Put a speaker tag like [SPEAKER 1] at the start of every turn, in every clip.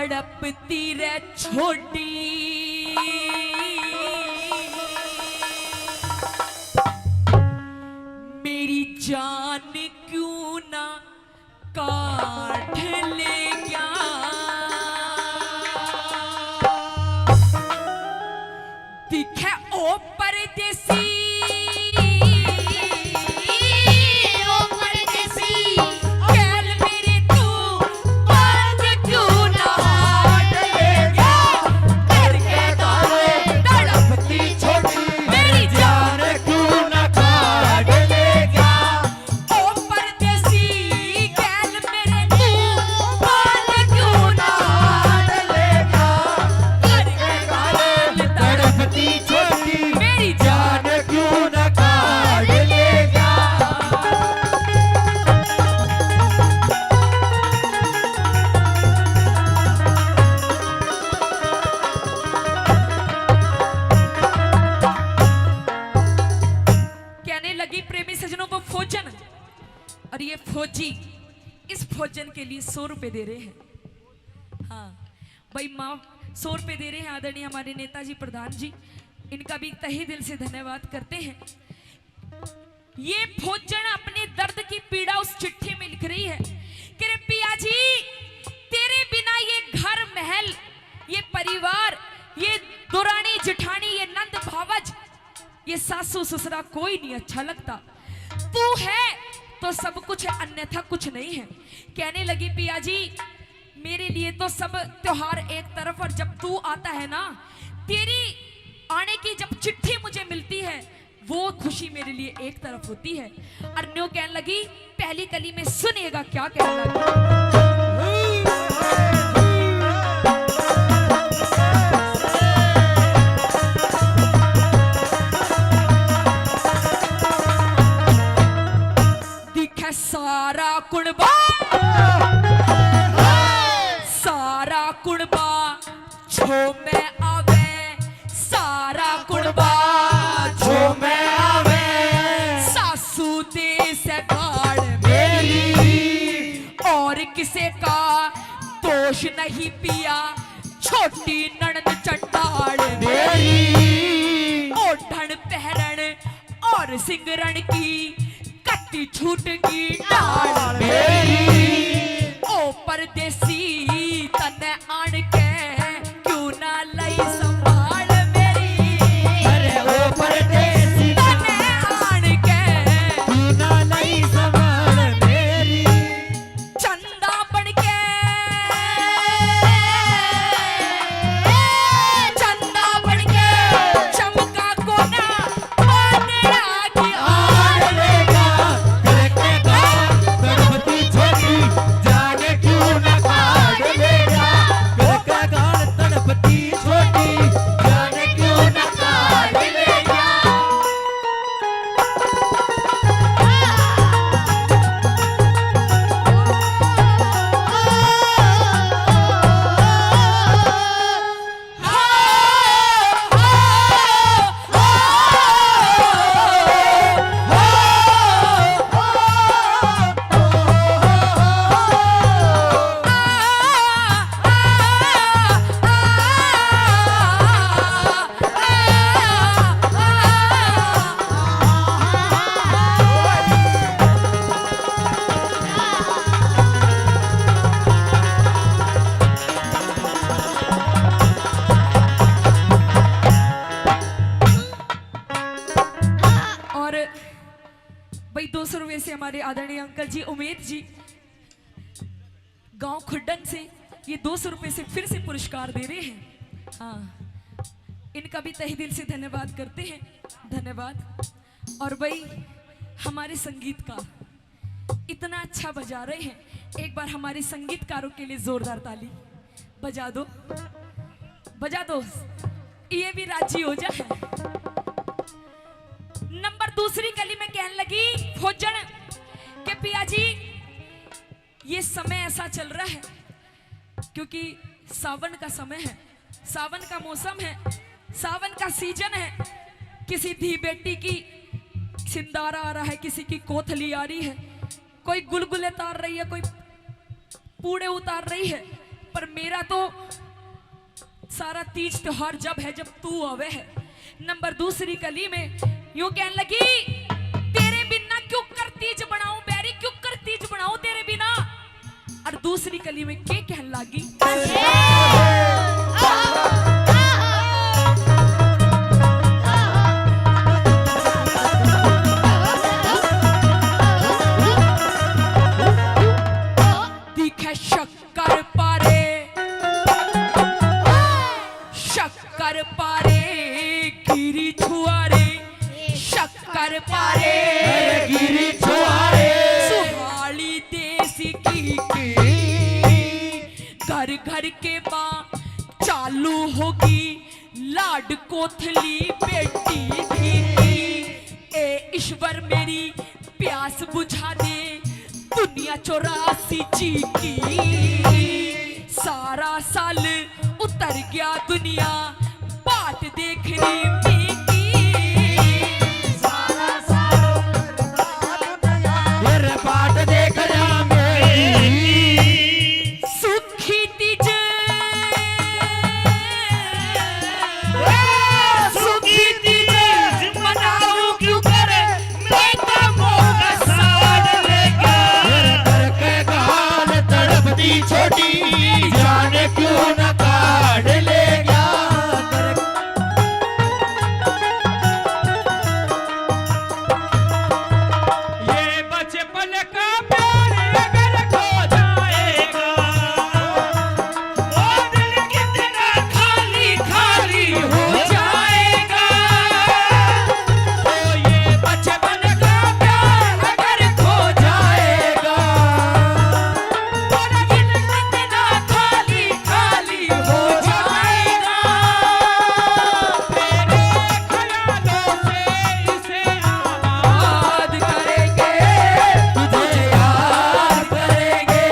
[SPEAKER 1] तड़पती रे छोटी मेरी जान क्यों ना काट ले क्या दिखे ओ परदेसी और ये फौजी इस भोजन के लिए 100 रुपए दे रहे हैं। हाँ भाई माँ 100 रुपए दे रहे हैं आदरणीय हमारे नेताजी प्रधान जी, इनका भी तहे दिल से धन्यवाद करते हैं। ये भोजन अपने दर्द की पीड़ा उस चिट्ठी में लिख रही है कि रे पिया जी तेरे बिना ये घर महल ये परिवार ये दुरानी जिठानी ये नंद भावज ये सासू ससुरा कोई नहीं अच्छा लगता, तू है तो सब कुछ है अन्यथा कुछ नहीं है। कहने लगी पिया जी मेरे लिए तो सब त्योहार एक तरफ और जब तू आता है ना तेरी आने की जब चिट्ठी मुझे मिलती है वो खुशी मेरे लिए एक तरफ होती है। अन्यो कहने लगी पहली कली में सुनिएगा क्या कहने लगी। सारा कुणबा छो में आवे सारा कुणबा छो में आवे सासू दे से गाड़ मेरी और किसे का दोष नहीं पिया छोटी ननद चंडाल मेरी ओढ़न पहरन और सिंगरण की कत्ती छूट की डाल मेरी ओ परदेसी तने आन के क्यों ना लई संभाल मेरी अरे ओ परदेसी तने आन के क्यों ना लई संभाल मेरी चंदा बन के चमका कोना मानड़ा की आड़ लेगा भाई 200 रुपए से हमारे आदरणीय अंकल जी उमेद जी गांव खुड्डन से ये 200 रुपए से फिर से पुरस्कार दे रहे हैं। हाँ इनका भी तहे दिल से धन्यवाद करते हैं, धन्यवाद। और भाई हमारे संगीतकार इतना अच्छा बजा रहे हैं, एक बार हमारे संगीतकारों के लिए जोरदार ताली बजा दो, बजा दो, ये भी राजी हो जाए। नंबर दूसरी कली में कहने लगी भोजन के पिया जी ये समय ऐसा चल रहा है क्योंकि सावन का समय है, सावन का मौसम है, सावन का सीजन है। किसी धी बेटी की सिंदारा आ रहा है, किसी की कोथली आ रही है, कोई गुलगुले उतार रही है, कोई पूड़े उतार रही है, पर मेरा तो सारा तीज त्योहार जब है जब तू आवे है। नंबर दूसरी कली में यूं कहने लगी, तेरे बिना क्यों कर तीज बनाऊं बैरी, क्यों कर तीज बनाऊं तेरे बिना। और दूसरी कली में क्या कहने लगी, दिखे शक्कर पारे, शक्कर पारे गिरी छुआरे, शक्कर पारे
[SPEAKER 2] गिरी छुआरे,
[SPEAKER 1] सुहाली देसी की घर घर के माँ चालू होगी लाड कोथली बेटी थी। ए ईश्वर मेरी प्यास बुझा दे दुनिया 84 जी की। सारा साल उतर गया दुनिया बाट देखने में की,
[SPEAKER 2] सारा साल फिर बाट देख रहा मेरी,
[SPEAKER 1] सुखी तीज
[SPEAKER 2] सुखी तीज मनाऊं क्यों करे, मैं तो मोगा साड़ लेगा, करके गाल तड़पती छोटी जाने क्यों न काढ़ लेगा। ये बचपन का प्यार अगर खो जाएगा, वो दिल कितना खाली खाली हो जाएगा। ओ ये बचपन का प्यार अगर खो जाएगा, वो दिल कितना खाली खाली हो जाएगा। तेरे ख्यालों से इसे आबाद करेंगे, तुझे याद करेंगे,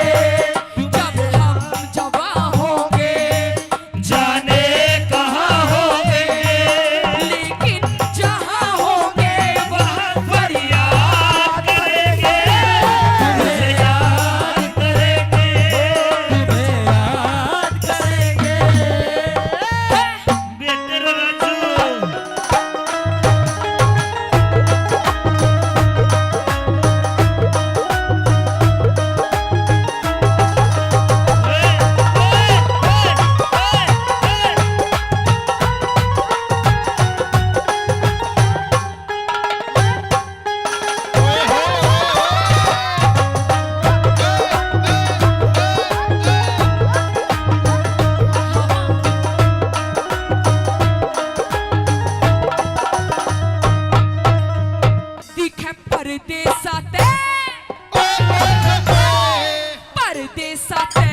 [SPEAKER 1] जब हम जवां होंगे
[SPEAKER 2] जाने कहाँ होंगे,
[SPEAKER 1] लेकिन जहां होंगे
[SPEAKER 2] वहाँ फरियाद करेंगे, तुझे याद करेंगे, तुम्हें याद करेंगे। बेटर रजू
[SPEAKER 1] दिखे परदेसा ते, परदेसा ते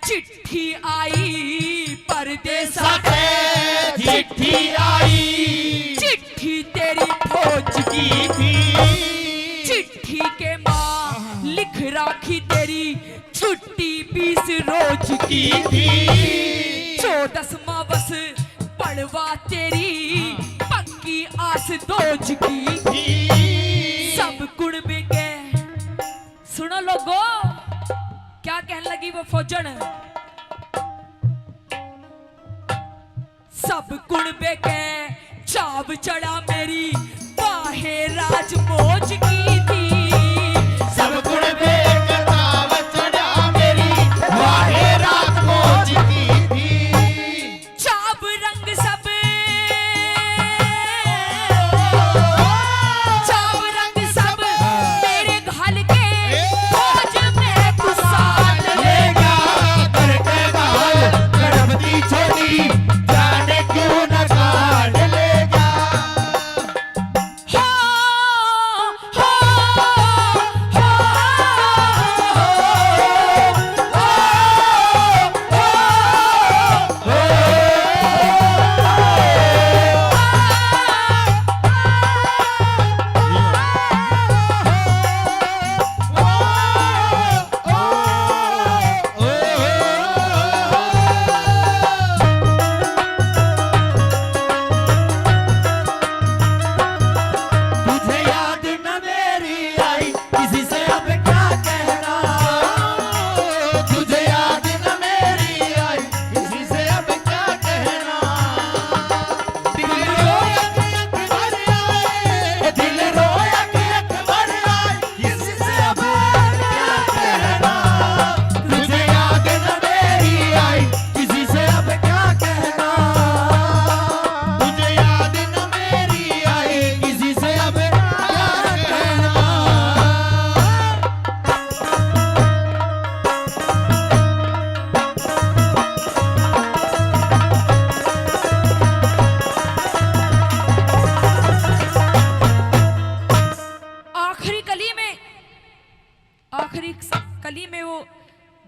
[SPEAKER 1] चिट्ठी आई, परदेसा ते
[SPEAKER 2] चिट्ठी आई,
[SPEAKER 1] चिट्ठी तेरी फौज की
[SPEAKER 2] की थी,
[SPEAKER 1] चिट्ठी के माँ लिख राखी तेरी छुट्टी 20 रोज की
[SPEAKER 2] की थी,
[SPEAKER 1] 14वां बस पड़वा तेरी पक्की आस दोज की। सब गुण में के सुनो लोगो क्या कहने लगी वो फौजन, सब गुण में के चाव चढ़ा मेरी बाहे राज मौज की थी।
[SPEAKER 2] सब गुण बेकताब चढ़ा मेरी वाहे रात मौज की थी।
[SPEAKER 1] चाव रंग सब, चाव रंग सब मेरे घाल के फौज में तू साथ
[SPEAKER 2] लेगा करके गाल तड़पती छोटी जाने क्यों न काढ़ लेगा।
[SPEAKER 1] हो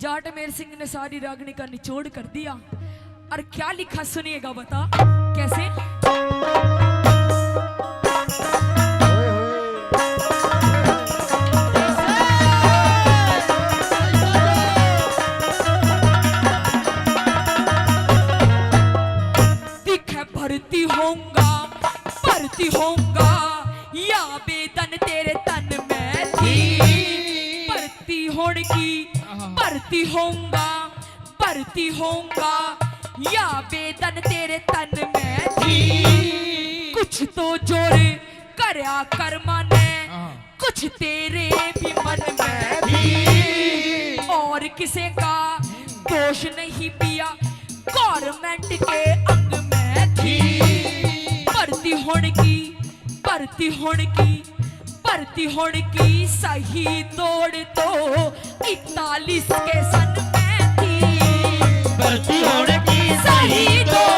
[SPEAKER 1] जाट मेर सिंह ने सारी रागनी का निचोड़ कर दिया और क्या लिखा सुनिएगा, बता कैसे। दिखे भर्ती होऊंगा या बेदन तेरे तन में थी। भर्ती होऊंगा या बेदन तेरे तन में थी। कुछ तो जोर करया कर्मा ने, कुछ तेरे भी मन में थी। और किसे का दोष नहीं पिया, गवर्नमेंट के अंग में थी। भर्ती होने की सही दौड़ तो 41 के सन में थी।
[SPEAKER 2] भर्ती होने की सही दौड़